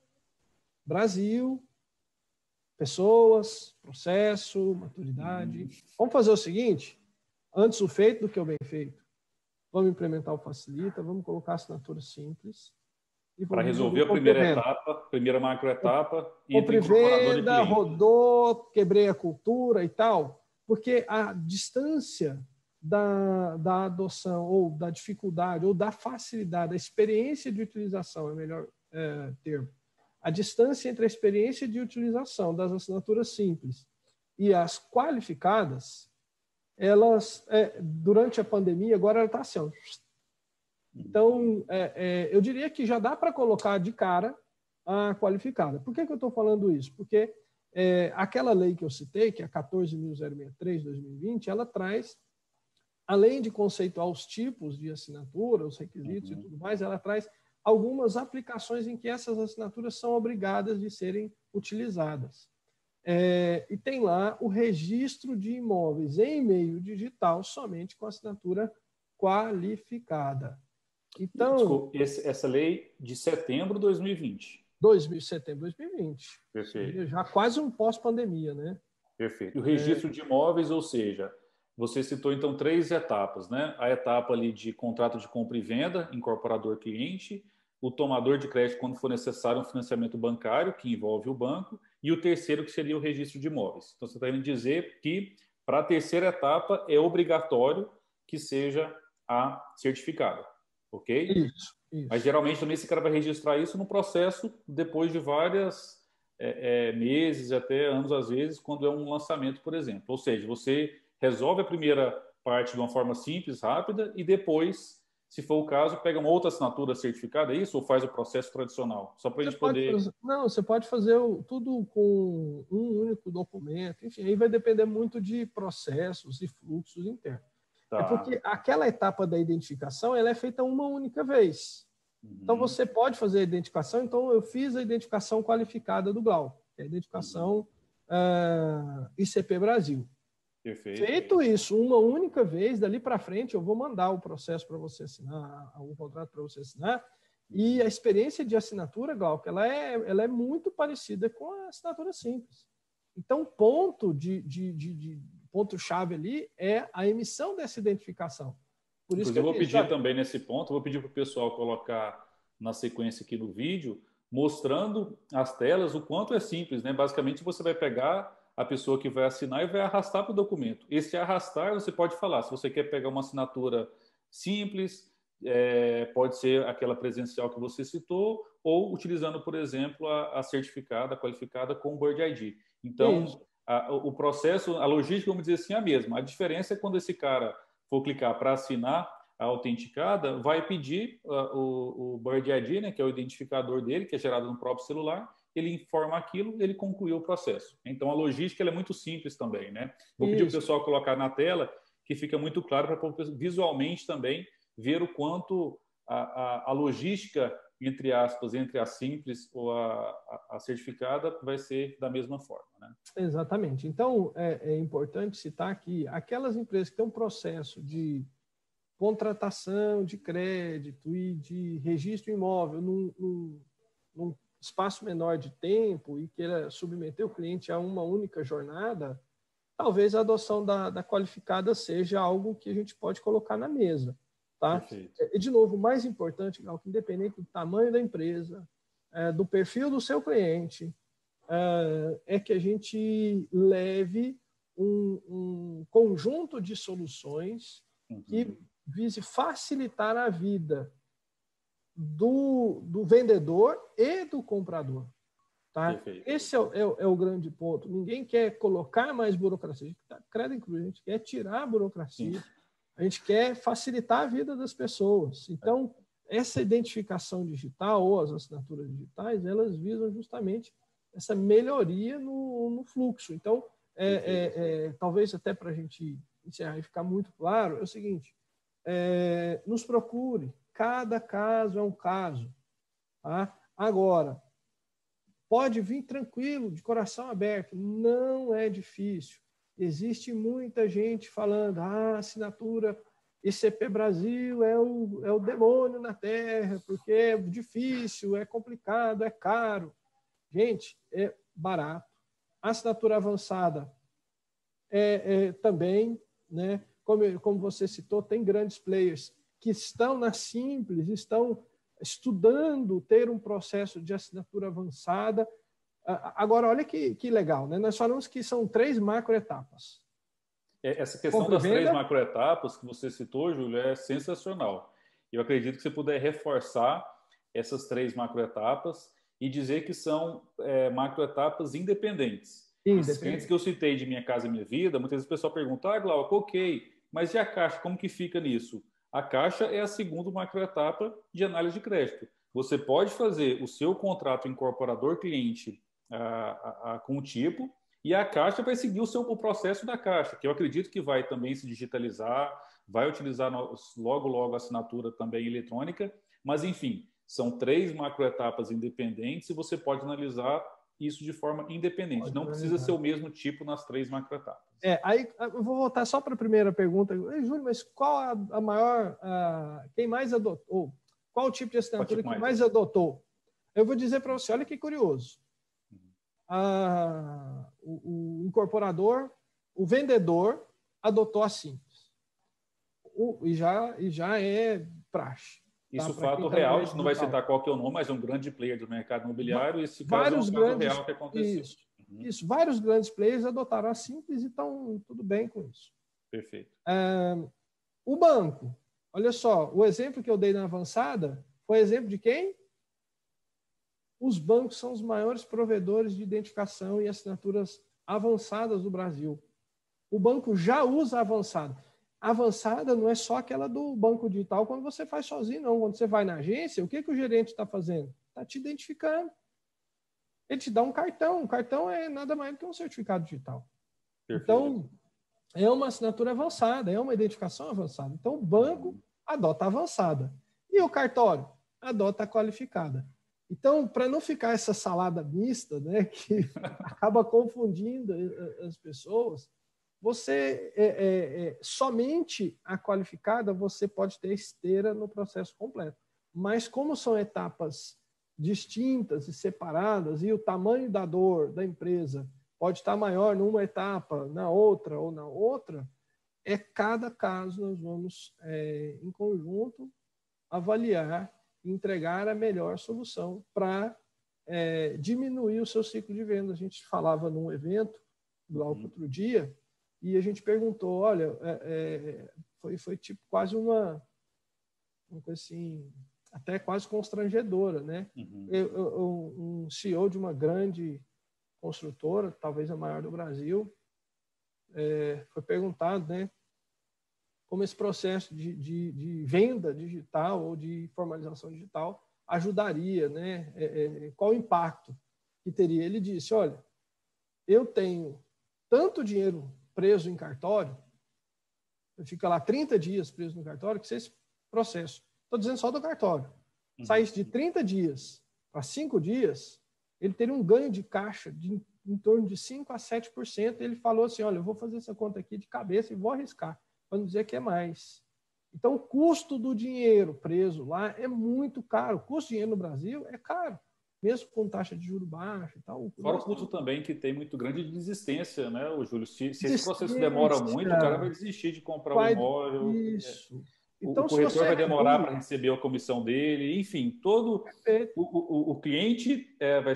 Brasil, pessoas, processo, maturidade. Vamos fazer o seguinte, antes o feito do que o bem feito. Vamos implementar o Facilita, vamos colocar a assinatura simples. Para resolver a primeira etapa, primeira macroetapa, compra e venda, rodou, quebrei a cultura e tal, porque a distância da adoção ou da dificuldade ou da facilidade, a experiência de utilização é o melhor termo. A distância entre a experiência de utilização das assinaturas simples e as qualificadas, elas, durante a pandemia, agora ela está assim, ó. Então, eu diria que já dá para colocar de cara a qualificada. Por que eu estou falando isso? Porque aquela lei que eu citei, que é a 14.063/2020, ela traz, além de conceituar os tipos de assinatura, os requisitos e tudo mais, ela traz algumas aplicações em que essas assinaturas são obrigadas de serem utilizadas. E tem lá o registro de imóveis em meio digital somente com assinatura qualificada. Então, desculpa, essa lei de setembro de 2020. Setembro de 2020. Perfeito. Já quase um pós-pandemia, né? Perfeito. O registro de imóveis, ou seja, você citou então 3 etapas, né? A etapa ali de contrato de compra e venda, incorporador-cliente, o tomador de crédito quando for necessário um financiamento bancário, que envolve o banco, e o terceiro que seria o registro de imóveis. Então, você está querendo dizer que para a terceira etapa é obrigatório que seja a certificada. Ok? Isso. Mas geralmente também esse cara vai registrar isso no processo depois de várias meses, até anos às vezes, quando é um lançamento, por exemplo. Ou seja, você resolve a primeira parte de uma forma simples, rápida, e depois, se for o caso, pega uma outra assinatura certificada, é isso? Ou faz o processo tradicional? Só para a gente poder... Você pode fazer tudo com um único documento. Enfim, aí vai depender muito de processos e fluxos internos. Tá. É porque aquela etapa da identificação ela é feita uma única vez. Então, você pode fazer a identificação. Então, eu fiz a identificação qualificada do GLAU, que é a identificação ICP Brasil. Perfeito. Feito isso uma única vez, dali para frente, eu vou mandar o processo para você assinar, um contrato para você assinar, e a experiência de assinatura, Glauco, ela é muito parecida com a assinatura simples. Então, ponto-chave ali é a emissão dessa identificação. Por isso Inclusive, eu vou pedir também nesse ponto, vou pedir para o pessoal colocar na sequência aqui no vídeo, mostrando as telas, o quanto é simples, né? Basicamente, você vai pegar a pessoa que vai assinar e vai arrastar para o documento. Esse arrastar, você pode falar, se você quer pegar uma assinatura simples, pode ser aquela presencial que você citou, ou utilizando, por exemplo, a certificada, a qualificada com o Bird ID. Então, o processo, a logística, vamos dizer assim, é a mesma. A diferença é quando esse cara for clicar para assinar a autenticada, vai pedir o Bird ID, né, que é o identificador dele, que é gerado no próprio celular, ele informa aquilo, ele concluiu o processo. Então, a logística ela é muito simples também, né? Vou pedir para o pessoal colocar na tela, que fica muito claro para visualmente também ver o quanto a logística, entre aspas, entre a simples ou a certificada vai ser da mesma forma, né? Exatamente. Então, é importante citar que aquelas empresas que têm um processo de contratação de crédito e de registro imóvel num espaço menor de tempo e queira submeter o cliente a uma única jornada, talvez a adoção da qualificada seja algo que a gente pode colocar na mesa. Tá? Perfeito. E, de novo, o mais importante, Gal, que independente do tamanho da empresa, do perfil do seu cliente, é que a gente leve um conjunto de soluções que vise facilitar a vida do vendedor e do comprador. Tá? Perfeito. Esse é o grande ponto. Ninguém quer colocar mais burocracia. A gente tá, credo inclusive, a gente quer tirar a burocracia. Sim. A gente quer facilitar a vida das pessoas. Então, essa identificação digital ou as assinaturas digitais, elas visam justamente essa melhoria no fluxo. Então, talvez até para a gente encerrar e ficar muito claro, é o seguinte, nos procure. Cada caso é um caso. Tá? Agora, pode vir tranquilo, de coração aberto. Não é difícil. Existe muita gente falando, assinatura ICP Brasil é o demônio na Terra, porque é difícil, é complicado, é caro. Gente, é barato. Assinatura avançada também, né? Como você citou, tem grandes players que estão na Simples, estão estudando ter um processo de assinatura avançada. Agora, olha que legal, né? Nós falamos que são 3 macroetapas. Essa questão das 3 macroetapas que você citou, Júlio, é sensacional. Eu acredito que você puder reforçar essas 3 macroetapas e dizer que são macroetapas independentes. Esses clientes que eu citei de Minha Casa Minha Vida, muitas vezes o pessoal pergunta, Glauco, ok, mas e a Caixa, como que fica nisso? A Caixa é a segunda macroetapa de análise de crédito. Você pode fazer o seu contrato incorporador-cliente com o tipo, e a Caixa vai seguir o processo da Caixa, que eu acredito que vai também se digitalizar, vai utilizar logo a assinatura também eletrônica, mas, enfim, são 3 macroetapas independentes e você pode analisar isso de forma independente. Não precisa ser o mesmo tipo nas 3 macroetapas. Aí eu vou voltar só para a primeira pergunta. Júlio, mas qual a maior... quem mais adotou? Qual o tipo de assinatura que mais adotou? Eu vou dizer para você, olha que curioso. O incorporador, o vendedor adotou a Simples. E já é praxe. Isso fato real, a gente não vai citar qual que é o nome, mas é um grande player do mercado imobiliário, e esse caso é um fato real que aconteceu. Isso, vários grandes players adotaram a Simples e estão tudo bem com isso. Perfeito. O banco, olha só, o exemplo que eu dei na avançada foi exemplo de quem? Os bancos são os maiores provedores de identificação e assinaturas avançadas do Brasil. O banco já usa a avançada. A avançada não é só aquela do banco digital quando você faz sozinho, não. Quando você vai na agência, o que o gerente está fazendo? Está te identificando. Ele te dá um cartão. Um cartão é nada mais do que um certificado digital. Perfeito. Então, é uma assinatura avançada, é uma identificação avançada. Então, o banco adota a avançada. E o cartório adota a qualificada. Então, para não ficar essa salada mista, né, que acaba confundindo as pessoas, você somente a qualificada você pode ter esteira no processo completo. Mas como são etapas distintas e separadas e o tamanho da dor da empresa pode estar maior numa etapa, na outra ou na outra, cada caso nós vamos, em conjunto, avaliar e entregar a melhor solução para diminuir o seu ciclo de venda. A gente falava num evento, outro dia, e a gente perguntou, olha, foi tipo quase uma coisa assim, até quase constrangedora, né? Um CEO de uma grande construtora, talvez a maior do Brasil, foi perguntado, né, como esse processo de venda digital ou de formalização digital ajudaria, né? Qual o impacto que teria? Ele disse, olha, eu tenho tanto dinheiro preso em cartório, eu fico lá 30 dias preso no cartório, que se esse processo, estou dizendo só do cartório, saísse de 30 dias para 5 dias, ele teria um ganho de caixa de em torno de 5% a 7%. Ele falou assim, olha, eu vou fazer essa conta aqui de cabeça e vou arriscar, para não dizer que é mais. Então, o custo do dinheiro preso lá é muito caro. O custo de dinheiro no Brasil é caro, mesmo com taxa de juros baixa e tal. Fora o custo também que tem muito grande de desistência, né, Júlio? Se esse processo demora muito, o cara vai desistir de comprar o imóvel. Isso. Então, o corretor vai demorar para receber a comissão dele, enfim, todo o cliente vai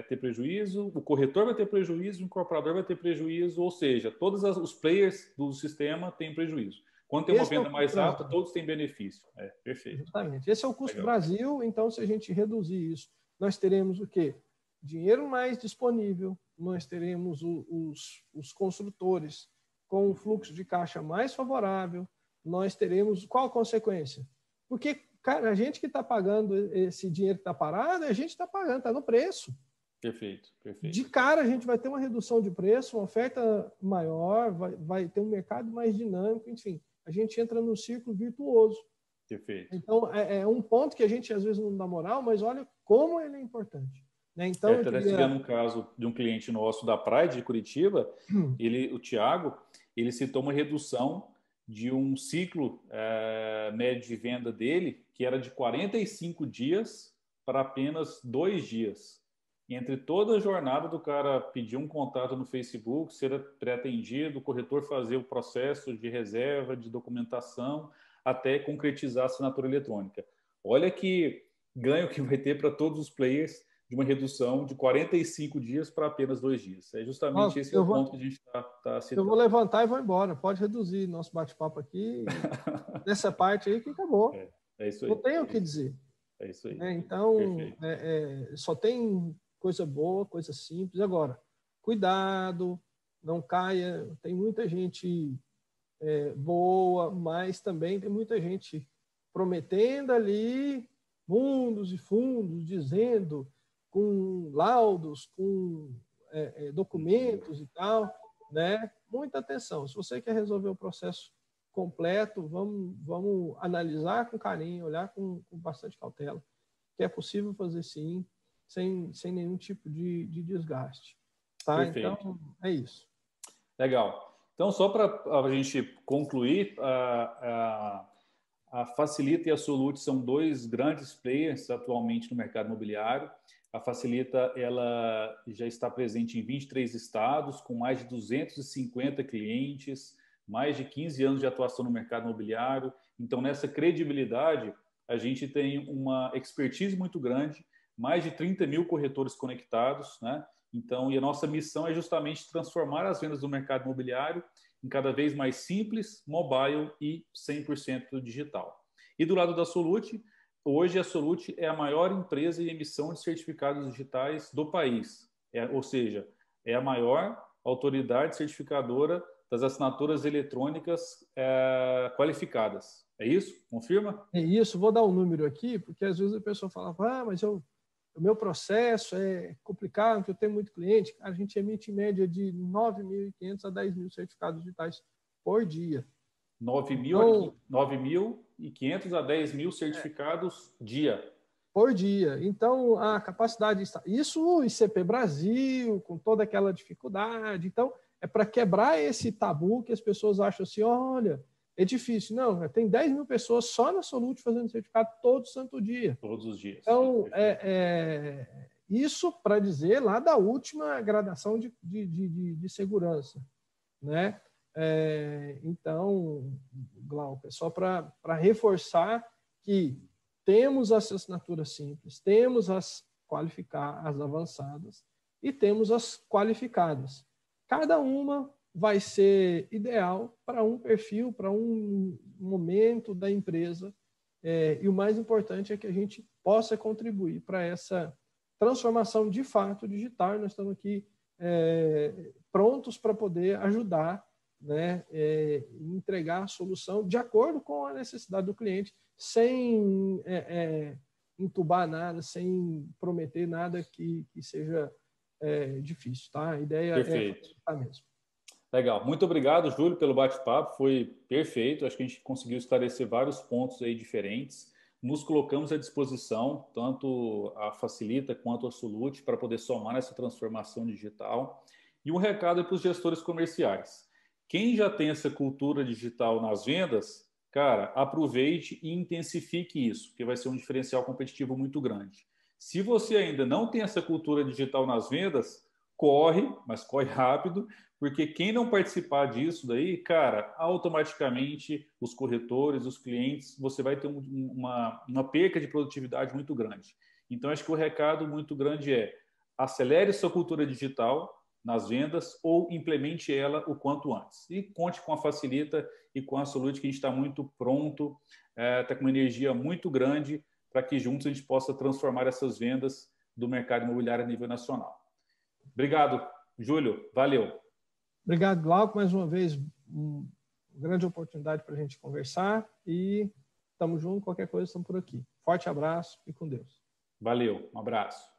ter prejuízo, o corretor vai ter prejuízo, o incorporador vai ter prejuízo, ou seja, todos os players do sistema têm prejuízo. Quando tem uma Esse é o venda mais custo rápida, Brasil. todos têm benefício. Perfeito. Justamente. Esse é o custo Legal. Brasil. Então, se a gente reduzir isso, nós teremos o quê? Dinheiro mais disponível, nós teremos os construtores com um fluxo de caixa mais favorável, nós teremos... Qual a consequência? Porque, cara, a gente que está pagando esse dinheiro que está parado, a gente está pagando, está no preço. Perfeito, perfeito. De cara, a gente vai ter uma redução de preço, uma oferta maior, vai ter um mercado mais dinâmico, enfim. A gente entra num círculo virtuoso. Perfeito. Então, é um ponto que a gente às vezes não dá moral, mas olha como ele é importante. Né? Então, eu até queria... um caso de um cliente nosso da Praia de Curitiba, o Thiago, ele citou uma redução de um ciclo médio de venda dele, que era de 45 dias para apenas 2 dias. Entre toda a jornada do cara pedir um contato no Facebook, ser pré-atendido, o corretor fazer o processo de reserva, de documentação, até concretizar a assinatura eletrônica. Olha que ganho que vai ter para todos os players de uma redução de 45 dias para apenas 2 dias. É justamente esse ponto que a gente está citando. Eu vou levantar e vou embora. Pode reduzir nosso bate-papo aqui. Nessa parte aí que acabou. É isso aí. Não tem o que dizer. É isso aí. Então, só tem coisa boa, coisa simples. Agora, cuidado, não caia. Tem muita gente boa, mas também tem muita gente prometendo ali mundos e fundos, dizendo com laudos, com documentos e tal, né? Muita atenção. Se você quer resolver o processo completo, vamos analisar com carinho, olhar com bastante cautela, que é possível fazer sim, sem nenhum tipo de desgaste. Tá? Perfeito. Então, é isso. Legal. Então, só para a gente concluir, a Facilita e a Solute são dois grandes players atualmente no mercado imobiliário. A Facilita ela já está presente em 23 estados, com mais de 250 clientes, mais de 15 anos de atuação no mercado imobiliário. Então, nessa credibilidade, a gente tem uma expertise muito grande, mais de 30 mil corretores conectados, né? Então, e a nossa missão é justamente transformar as vendas do mercado imobiliário em cada vez mais simples, mobile e 100% digital. E do lado da Solute, hoje a Solute é a maior empresa em emissão de certificados digitais do país. Ou seja, é a maior autoridade certificadora das assinaturas eletrônicas qualificadas. É isso? Confirma? É isso. Vou dar um número aqui, porque às vezes a pessoa fala, mas o meu processo é complicado, porque eu tenho muito cliente. A gente emite em média de 9.500 a 10.000 certificados digitais por dia. 9.500 a 10.000 certificados dia. Por dia. Então, a capacidade... Isso o ICP Brasil, com toda aquela dificuldade. Então, é para quebrar esse tabu que as pessoas acham assim, olha, é difícil. Não, tem 10.000 pessoas só na Solute fazendo certificado todo santo dia. Todos os dias. Então, isso para dizer lá da última gradação de segurança, né? Então, Glauco, é só para reforçar que temos as assinaturas simples, temos as avançadas e temos as qualificadas. Cada uma vai ser ideal para um perfil, para um momento da empresa. E o mais importante é que a gente possa contribuir para essa transformação de fato digital. Nós estamos aqui prontos para poder ajudar, né, entregar a solução de acordo com a necessidade do cliente, sem entubar nada, sem prometer nada que seja difícil. Tá? A ideia Perfeito. é mesmo. Legal. Muito obrigado, Júlio, pelo bate-papo. Foi perfeito. Acho que a gente conseguiu esclarecer vários pontos aí diferentes. Nos colocamos à disposição, tanto a Facilita quanto a Solute, para poder somar nessa transformação digital. E um recado para os gestores comerciais. Quem já tem essa cultura digital nas vendas, cara, aproveite e intensifique isso, porque vai ser um diferencial competitivo muito grande. Se você ainda não tem essa cultura digital nas vendas, corre, mas corre rápido, porque quem não participar disso daí, cara, automaticamente os corretores, os clientes, você vai ter uma perca de produtividade muito grande. Então, acho que o recado muito grande é acelere sua cultura digital, nas vendas ou implemente ela o quanto antes. E conte com a Facilita e com a Solute, que a gente está muito pronto, está com uma energia muito grande para que juntos a gente possa transformar essas vendas do mercado imobiliário a nível nacional. Obrigado, Júlio. Valeu. Obrigado, Glauco. Mais uma vez, uma grande oportunidade para a gente conversar e estamos juntos. Qualquer coisa, estamos por aqui. Forte abraço e com Deus. Valeu. Um abraço.